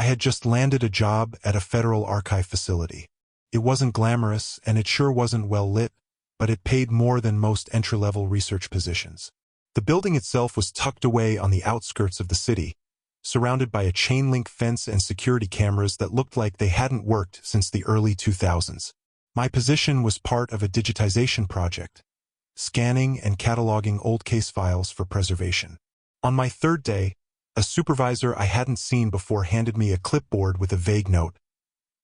I had just landed a job at a federal archive facility. It wasn't glamorous, and it sure wasn't well lit, but it paid more than most entry-level research positions. The building itself was tucked away on the outskirts of the city, surrounded by a chain-link fence and security cameras that looked like they hadn't worked since the early 2000s. My position was part of a digitization project, scanning and cataloging old case files for preservation. On my third day, a supervisor I hadn't seen before handed me a clipboard with a vague note.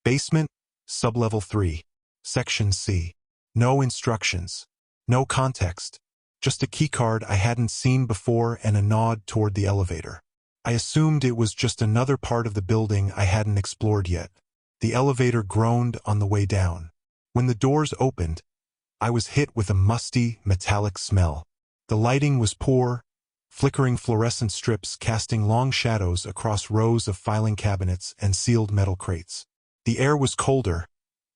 Basement, Sublevel 3, Section C. No instructions, no context, just a keycard I hadn't seen before and a nod toward the elevator. I assumed it was just another part of the building I hadn't explored yet. The elevator groaned on the way down. When the doors opened, I was hit with a musty, metallic smell. The lighting was poor, flickering fluorescent strips casting long shadows across rows of filing cabinets and sealed metal crates. The air was colder,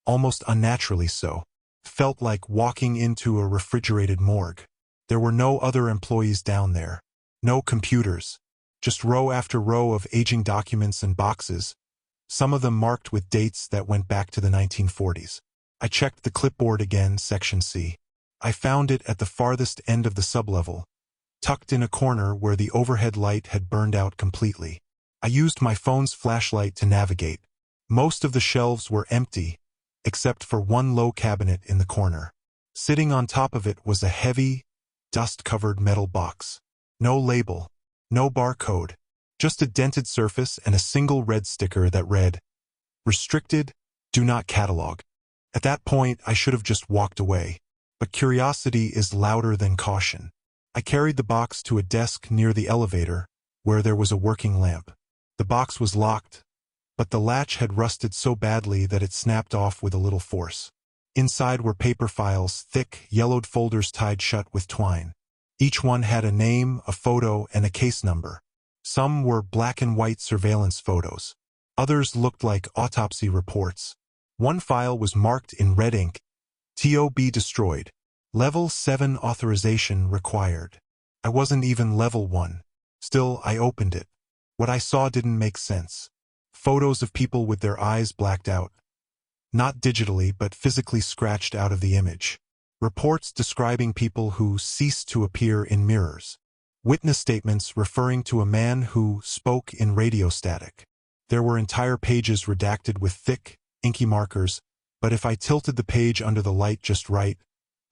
almost unnaturally so. Felt like walking into a refrigerated morgue. There were no other employees down there. No computers. Just row after row of aging documents and boxes, some of them marked with dates that went back to the 1940s. I checked the clipboard again, Section C. I found it at the farthest end of the sublevel, tucked in a corner where the overhead light had burned out completely. I used my phone's flashlight to navigate. Most of the shelves were empty, except for one low cabinet in the corner. Sitting on top of it was a heavy, dust-covered metal box. No label, no barcode, just a dented surface and a single red sticker that read, "Restricted, do not catalog." At that point, I should have just walked away. But curiosity is louder than caution. I carried the box to a desk near the elevator, where there was a working lamp. The box was locked, but the latch had rusted so badly that it snapped off with a little force. Inside were paper files, thick, yellowed folders tied shut with twine. Each one had a name, a photo, and a case number. Some were black and white surveillance photos. Others looked like autopsy reports. One file was marked in red ink, "TOB destroyed. Level 7 authorization required." I wasn't even level 1. Still, I opened it. What I saw didn't make sense. Photos of people with their eyes blacked out. Not digitally, but physically scratched out of the image. Reports describing people who ceased to appear in mirrors. Witness statements referring to a man who spoke in radio static. There were entire pages redacted with thick, inky markers, but if I tilted the page under the light just right,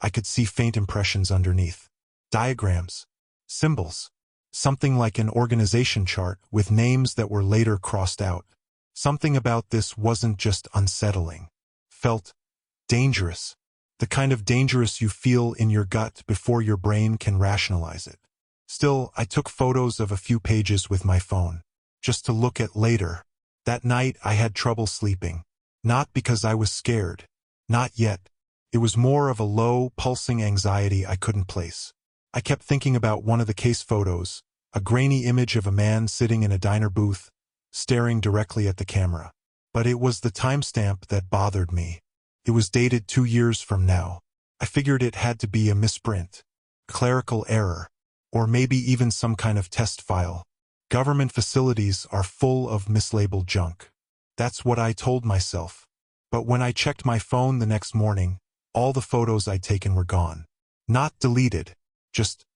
I could see faint impressions underneath. Diagrams. Symbols. Something like an organization chart with names that were later crossed out. Something about this wasn't just unsettling. Felt dangerous. The kind of dangerous you feel in your gut before your brain can rationalize it. Still, I took photos of a few pages with my phone, just to look at later. That night, I had trouble sleeping. Not because I was scared. Not yet. It was more of a low, pulsing anxiety I couldn't place. I kept thinking about one of the case photos, a grainy image of a man sitting in a diner booth, staring directly at the camera. But it was the timestamp that bothered me. It was dated 2 years from now. I figured it had to be a misprint, clerical error, or maybe even some kind of test file. Government facilities are full of mislabeled junk. That's what I told myself. But when I checked my phone the next morning, all the photos I'd taken were gone. Not deleted, just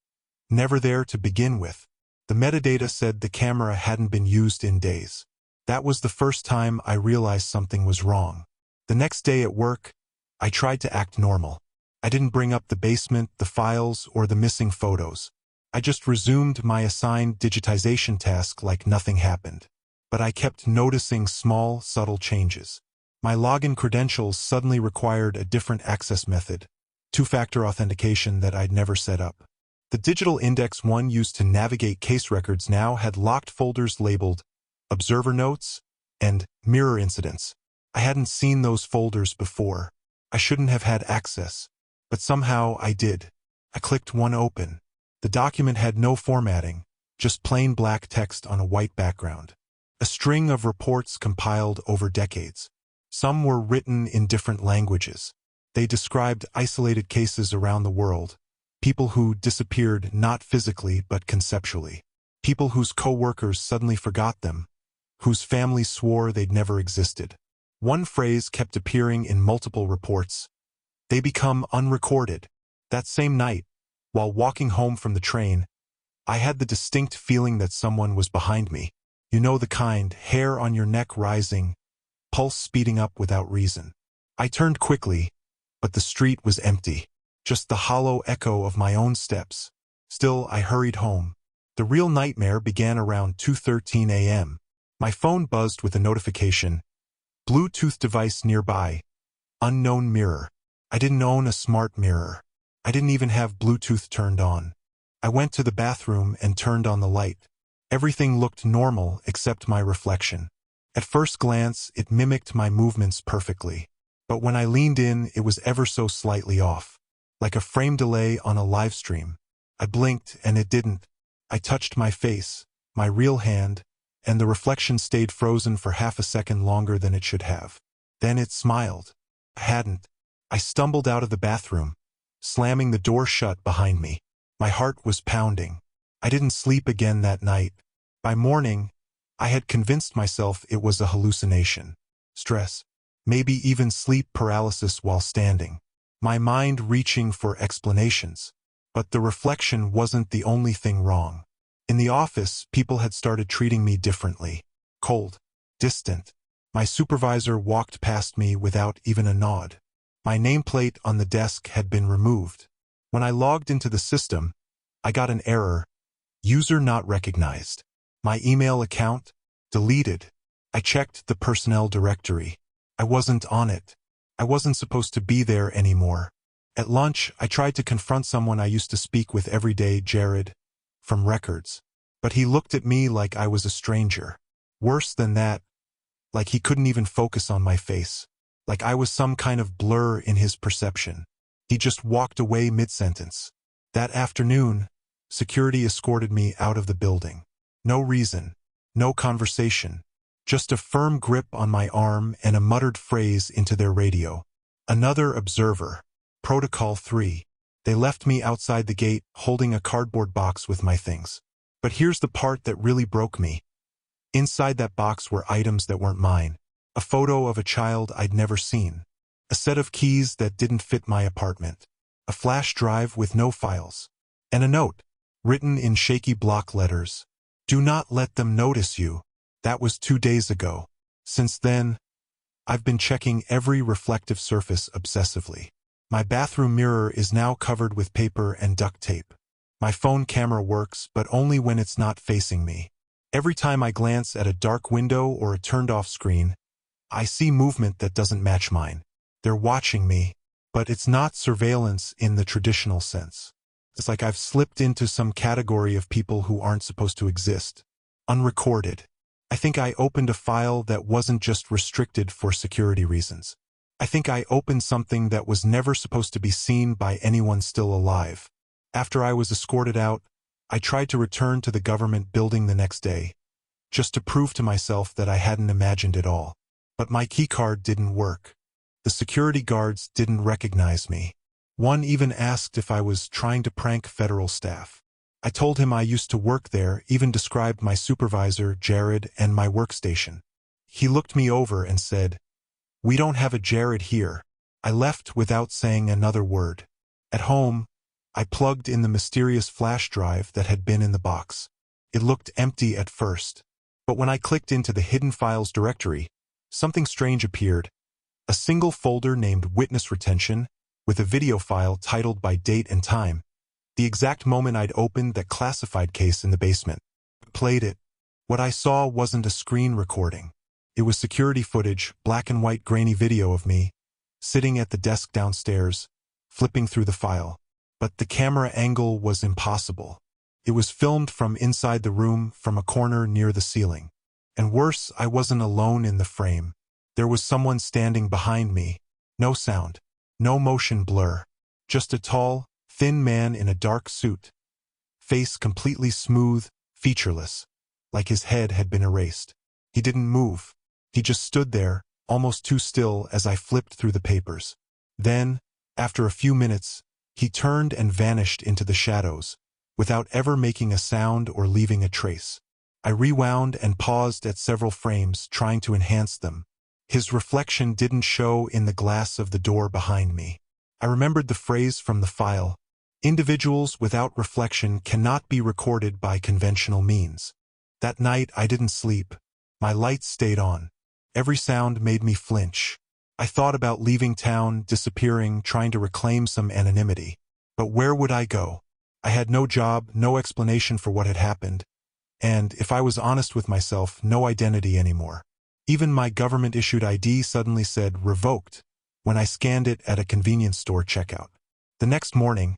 never there to begin with. The metadata said the camera hadn't been used in days. That was the first time I realized something was wrong. The next day at work, I tried to act normal. I didn't bring up the basement, the files, or the missing photos. I just resumed my assigned digitization task like nothing happened. But I kept noticing small, subtle changes. My login credentials suddenly required a different access method, two-factor authentication that I'd never set up. The digital index one used to navigate case records now had locked folders labeled Observer Notes and Mirror Incidents. I hadn't seen those folders before. I shouldn't have had access, but somehow I did. I clicked one open. The document had no formatting, just plain black text on a white background. A string of reports compiled over decades. Some were written in different languages. They described isolated cases around the world, people who disappeared not physically but conceptually, people whose co-workers suddenly forgot them, whose family swore they'd never existed. One phrase kept appearing in multiple reports. They become unrecorded. That same night, while walking home from the train, I had the distinct feeling that someone was behind me. You know the kind, hair on your neck rising, pulse speeding up without reason. I turned quickly, but the street was empty. Just the hollow echo of my own steps. Still, I hurried home. The real nightmare began around 2:13 a.m. My phone buzzed with a notification. Bluetooth device nearby. Unknown mirror. I didn't own a smart mirror. I didn't even have Bluetooth turned on. I went to the bathroom and turned on the light. Everything looked normal except my reflection. At first glance, it mimicked my movements perfectly. But when I leaned in, it was ever so slightly off. Like a frame delay on a live stream. I blinked and it didn't. I touched my face, my real hand, and the reflection stayed frozen for half a second longer than it should have. Then it smiled. I hadn't. I stumbled out of the bathroom, slamming the door shut behind me. My heart was pounding. I didn't sleep again that night. By morning, I had convinced myself it was a hallucination. Stress. Maybe even sleep paralysis while standing. My mind reaching for explanations. But the reflection wasn't the only thing wrong. In the office, people had started treating me differently. Cold. Distant. My supervisor walked past me without even a nod. My nameplate on the desk had been removed. When I logged into the system, I got an error. User not recognized. My email account? Deleted. I checked the personnel directory. I wasn't on it. I wasn't supposed to be there anymore. At lunch, I tried to confront someone I used to speak with every day, Jared, from records. But he looked at me like I was a stranger. Worse than that, like he couldn't even focus on my face. Like I was some kind of blur in his perception. He just walked away mid-sentence. That afternoon, security escorted me out of the building. No reason, no conversation, just a firm grip on my arm and a muttered phrase into their radio. Another observer. Protocol 3. They left me outside the gate, holding a cardboard box with my things. But here's the part that really broke me. Inside that box were items that weren't mine. A photo of a child I'd never seen. A set of keys that didn't fit my apartment. A flash drive with no files. And a note, written in shaky block letters. Do not let them notice you. That was 2 days ago. Since then, I've been checking every reflective surface obsessively. My bathroom mirror is now covered with paper and duct tape. My phone camera works, but only when it's not facing me. Every time I glance at a dark window or a turned-off screen, I see movement that doesn't match mine. They're watching me, but it's not surveillance in the traditional sense. It's like I've slipped into some category of people who aren't supposed to exist. Unrecorded. I think I opened a file that wasn't just restricted for security reasons. I think I opened something that was never supposed to be seen by anyone still alive. After I was escorted out, I tried to return to the government building the next day, just to prove to myself that I hadn't imagined it all. But my keycard didn't work. The security guards didn't recognize me. One even asked if I was trying to prank federal staff. I told him I used to work there, even described my supervisor, Jared, and my workstation. He looked me over and said, "We don't have a Jared here." I left without saying another word. At home, I plugged in the mysterious flash drive that had been in the box. It looked empty at first, but when I clicked into the hidden files directory, something strange appeared. A single folder named Witness Retention, with a video file titled by date and time. The exact moment I'd opened that classified case in the basement. Played it. What I saw wasn't a screen recording. It was security footage, black and white grainy video of me, sitting at the desk downstairs, flipping through the file. But the camera angle was impossible. It was filmed from inside the room, from a corner near the ceiling. And worse, I wasn't alone in the frame. There was someone standing behind me. No sound. No motion blur. Just a tall, thin man in a dark suit. Face completely smooth, featureless, like his head had been erased. He didn't move. He just stood there, almost too still as I flipped through the papers. Then, after a few minutes, he turned and vanished into the shadows, without ever making a sound or leaving a trace. I rewound and paused at several frames, trying to enhance them. His reflection didn't show in the glass of the door behind me. I remembered the phrase from the file, "Individuals without reflection cannot be recorded by conventional means." That night I didn't sleep. My lights stayed on. Every sound made me flinch. I thought about leaving town, disappearing, trying to reclaim some anonymity. But where would I go? I had no job, no explanation for what had happened, and, if I was honest with myself, no identity anymore. Even my government-issued ID suddenly said "revoked" when I scanned it at a convenience store checkout. The next morning,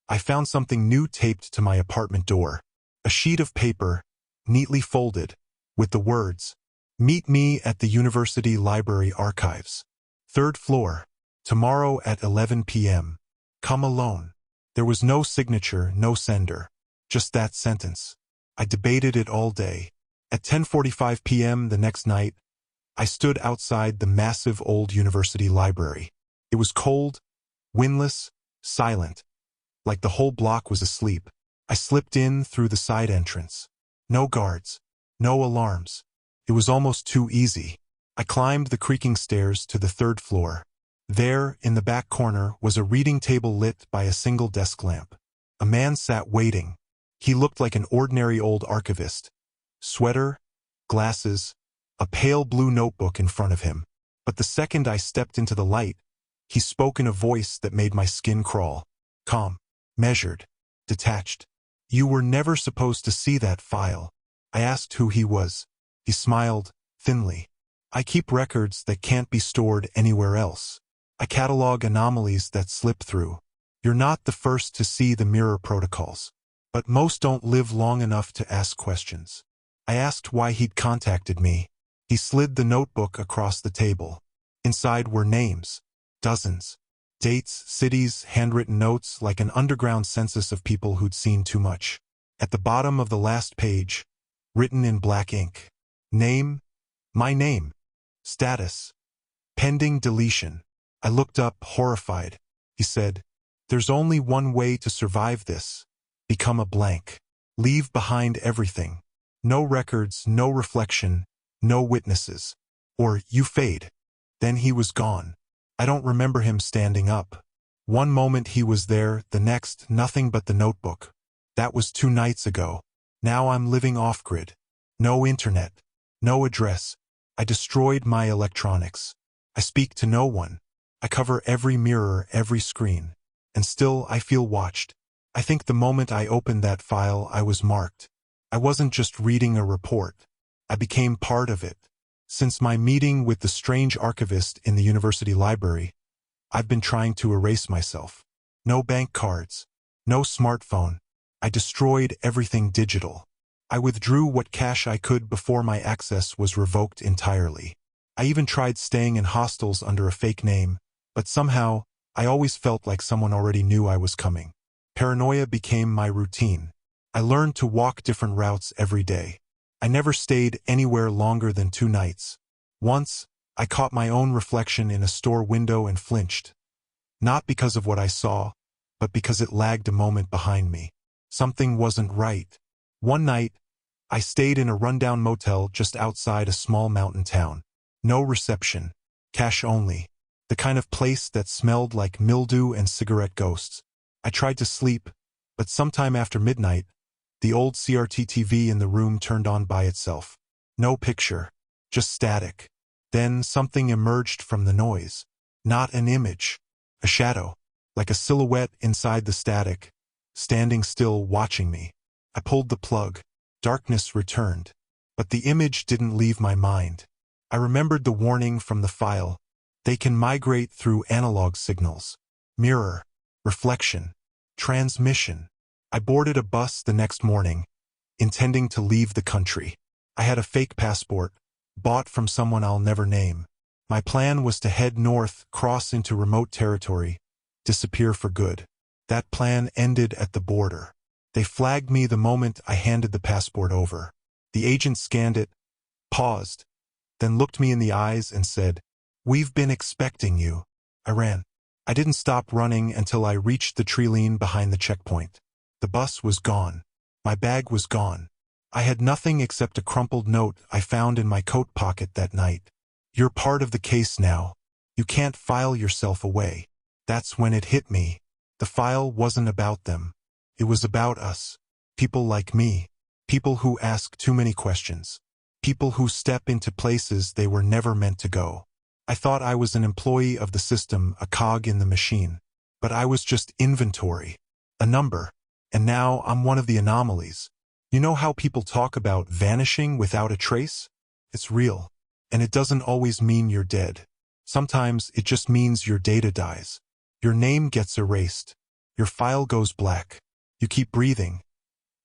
I found something new taped to my apartment door. A sheet of paper, neatly folded, with the words, "Meet me at the University Library Archives. 3rd floor. Tomorrow at 11 p.m. Come alone." There was no signature, no sender. Just that sentence. I debated it all day. At 10:45 p.m. the next night, I stood outside the massive old university library. It was cold, windless, silent, like the whole block was asleep. I slipped in through the side entrance. No guards, no alarms. It was almost too easy. I climbed the creaking stairs to the 3rd floor. There, in the back corner, was a reading table lit by a single desk lamp. A man sat waiting. He looked like an ordinary old archivist. Sweater, glasses, a pale blue notebook in front of him. But the second I stepped into the light, he spoke in a voice that made my skin crawl. Calm, measured, detached. "You were never supposed to see that file." I asked who he was. He smiled, thinly. "I keep records that can't be stored anywhere else. I catalog anomalies that slip through. You're not the first to see the mirror protocols. But most don't live long enough to ask questions." I asked why he'd contacted me. He slid the notebook across the table. Inside were names. Dozens. Dates, cities, handwritten notes, like an underground census of people who'd seen too much. At the bottom of the last page, written in black ink. Name. My name. Status. Pending deletion. I looked up, horrified. He said, "There's only one way to survive this. Become a blank. Leave behind everything. No records, no reflection, no witnesses. Or you fade." Then he was gone. I don't remember him standing up. One moment he was there, the next, nothing but the notebook. That was 2 nights ago. Now I'm living off-grid. No internet. No address. I destroyed my electronics. I speak to no one. I cover every mirror, every screen. And still I feel watched. I think the moment I opened that file, I was marked. I wasn't just reading a report. I became part of it. Since my meeting with the strange archivist in the university library, I've been trying to erase myself. No bank cards. No smartphone. I destroyed everything digital. I withdrew what cash I could before my access was revoked entirely. I even tried staying in hostels under a fake name, but somehow, I always felt like someone already knew I was coming. Paranoia became my routine. I learned to walk different routes every day. I never stayed anywhere longer than 2 nights. Once, I caught my own reflection in a store window and flinched. Not because of what I saw, but because it lagged a moment behind me. Something wasn't right. One night, I stayed in a rundown motel just outside a small mountain town. No reception. Cash only. The kind of place that smelled like mildew and cigarette ghosts. I tried to sleep, but sometime after midnight, the old CRT TV in the room turned on by itself. No picture, just static. Then something emerged from the noise. Not an image. A shadow, like a silhouette inside the static, standing still watching me. I pulled the plug. Darkness returned. But the image didn't leave my mind. I remembered the warning from the file. They can migrate through analog signals. Mirror. Reflection. Transmission. I boarded a bus the next morning, intending to leave the country. I had a fake passport, bought from someone I'll never name. My plan was to head north, cross into remote territory, disappear for good. That plan ended at the border. They flagged me the moment I handed the passport over. The agent scanned it, paused, then looked me in the eyes and said, "We've been expecting you." I ran. I didn't stop running until I reached the tree line behind the checkpoint. The bus was gone. My bag was gone. I had nothing except a crumpled note I found in my coat pocket that night. You're part of the case now. You can't file yourself away. That's when it hit me. The file wasn't about them. It was about us. People like me. People who ask too many questions. People who step into places they were never meant to go. I thought I was an employee of the system, a cog in the machine. But I was just inventory. A number. And now I'm one of the anomalies. You know how people talk about vanishing without a trace? It's real. And it doesn't always mean you're dead. Sometimes it just means your data dies. Your name gets erased. Your file goes black. You keep breathing.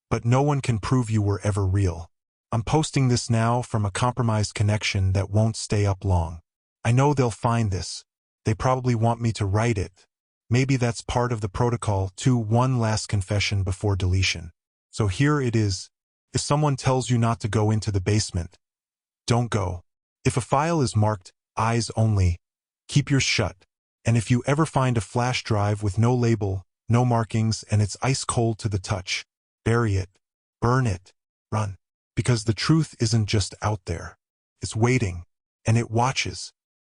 But no one can prove you were ever real. I'm posting this now from a compromised connection that won't stay up long. I know they'll find this. They probably want me to write it. Maybe that's part of the protocol to one last confession before deletion. So here it is. If someone tells you not to go into the basement, don't go. If a file is marked eyes only, keep yours shut. And if you ever find a flash drive with no label, no markings, and it's ice cold to the touch, bury it, burn it, run. Because the truth isn't just out there. It's waiting, and it watches.